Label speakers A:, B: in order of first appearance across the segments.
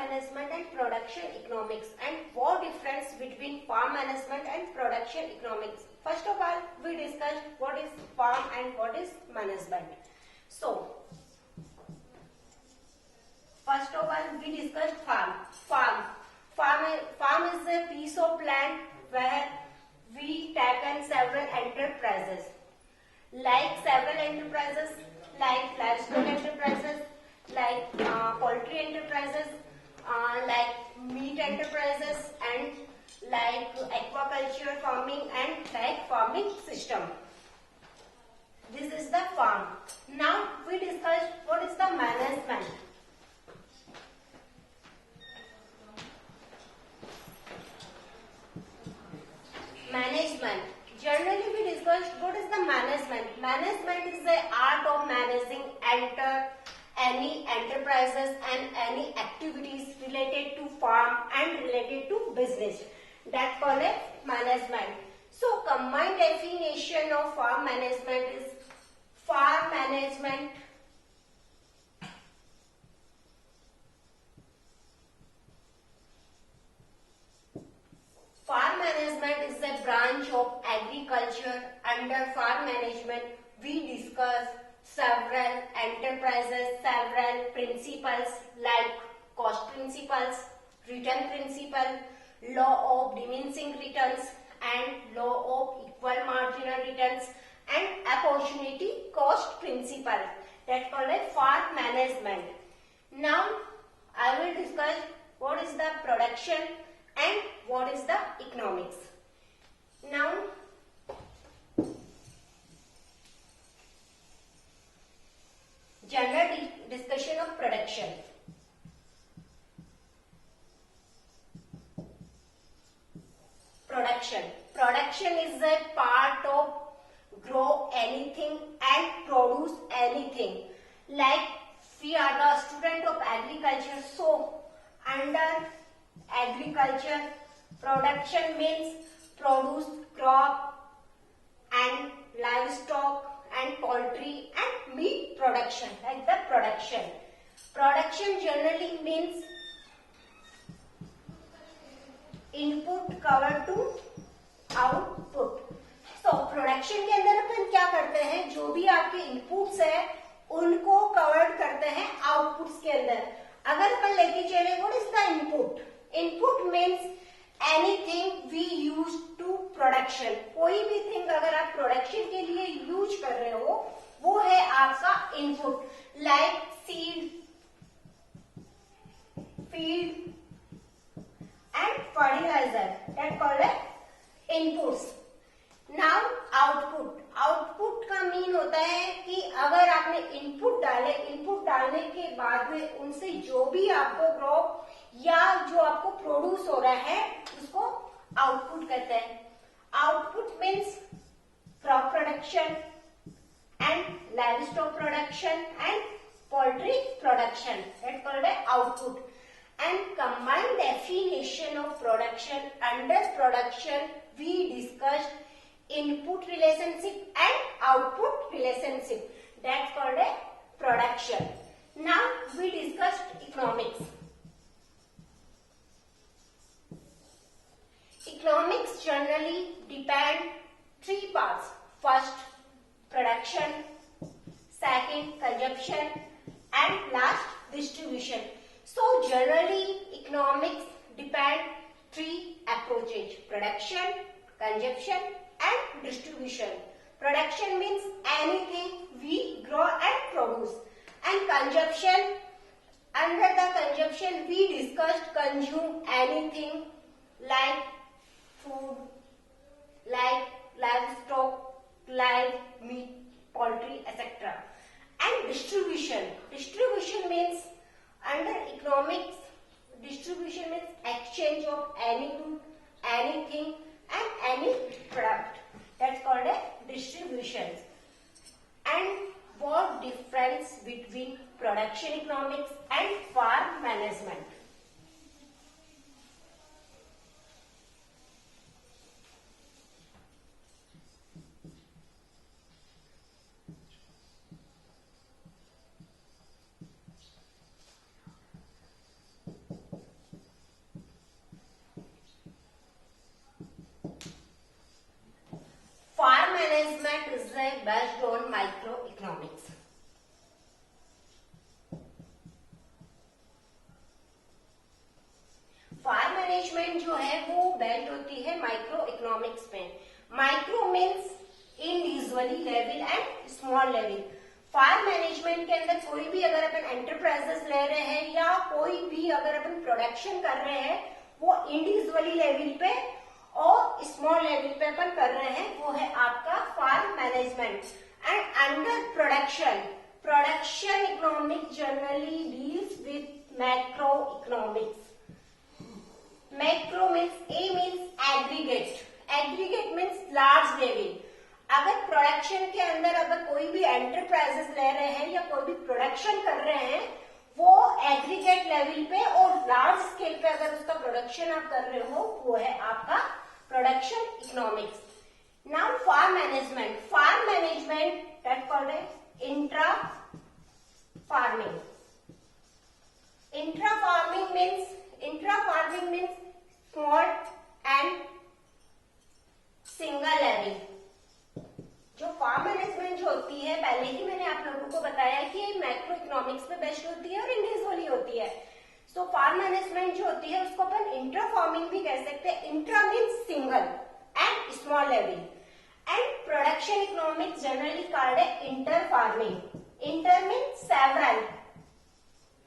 A: management and production economics, and what difference between farm management and production economics. First of all, we discussed what is farm and what is management. So, first of all, we discussed farm. Farm is a piece of land where we take in several enterprises, like livestock enterprises, like poultry enterprises, like meat enterprises, and like aquaculture farming and like farming system. This is the farm. Now we discussed what is the management. Management. Generally we discussed what is the management. Management is the art of managing any enterprises and any activities related to farm and related to business. That's called a management. So combined definition of farm management is farm management is a branch of agriculture. Under farm management, we discuss several enterprises, several principles like cost principles, return principle, law of diminishing returns, and law of equal marginal returns, and opportunity cost principle. That's called a farm management. Now, I will discuss what is the production and what is the economics. Now, general discussion of production. Production is a part of grow anything and produce anything. Like we are the student of agriculture, so under agriculture, production means produce crop and livestock and poultry and meat production, like the production. Production generally means input cover to output. तो production के अंदर अपन क्या करते हैं, जो भी आपके inputs है उनको कवर करते हैं आउटपुट्स के अंदर. अगर अपन लेके चले what is the input. Input means anything we use to production. कोई भी थिंग अगर आप प्रोडक्शन के लिए यूज कर रहे हो वो है आपका input. Like seed, feed and fertiliser, that called inputs. Now output का मीन होता है कि अगर आपने इनपुट डालने के बाद में उनसे जो भी आपको क्रॉप या जो आपको प्रोड्यूस हो रहा है उसको आउटपुट कहते हैं. Output means crop production and livestock production and poultry production, that called output. And combined definition of production. Under production, we discussed input relationship and output relationship. That's called a production. Now we discussed economics. Economics generally depend three parts. First, production. Second, consumption. And last, distribution. So generally economics depend three approaches: production, consumption and distribution. Production means anything we grow and produce, and consumption, under the consumption we discussed consume anything like food, like livestock, like meat, poultry, etc. And distribution means under economics, distribution means exchange of any good, anything and any product. That's called a distribution. And what difference between production economics and farm management? Management is based on micro economics. Farm management जो है वो based होती है micro economics पे। Micro means individually level and small level. Farm management के अंदर कोई भी अगर अपन एंटरप्राइजेस ले रहे हैं या कोई भी अगर अपन प्रोडक्शन कर रहे हैं वो इंडिविजुअली लेवल पे और स्मॉल लेवल पे अपन कर रहे हैं, वो है आपका farm management. And under production economics generally deals with macro economics. Macro means a means aggregate, aggregate means large level. अगर प्रोडक्शन के अंदर अगर कोई भी एंटरप्राइजेस ले रहे हैं या कोई भी प्रोडक्शन कर रहे हैं वो एग्रीगेट लेवल पे और लार्ज स्केल पे अगर उसका प्रोडक्शन आप कर रहे हो वो है आपका production economics. Now farm management, farm management that called intra farming. Intra farming means small and single level. जो फार्म मैनेजमेंट जो होती है पहले ही मैंने आप लोगों को बताया कि मैक्रो इकोनॉमिक्स पे बेस्ड होती है और इंडिविजुअली होती है। सो फार्म मैनेजमेंट जो होती है उसको अपन इंट्रा फार्मिंग भी कह सकते हैं। Intra means single and small level and production economics generally called है inter farming. Inter means several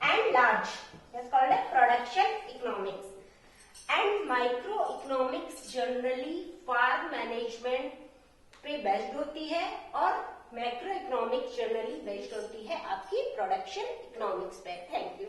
A: and large, that's called है production economics. And micro economics generally farm management पे बेस्ड होती है और मैक्रो इकोनॉमिक्स जनरली बेस्ड होती है आपकी production economics पे। Thank you.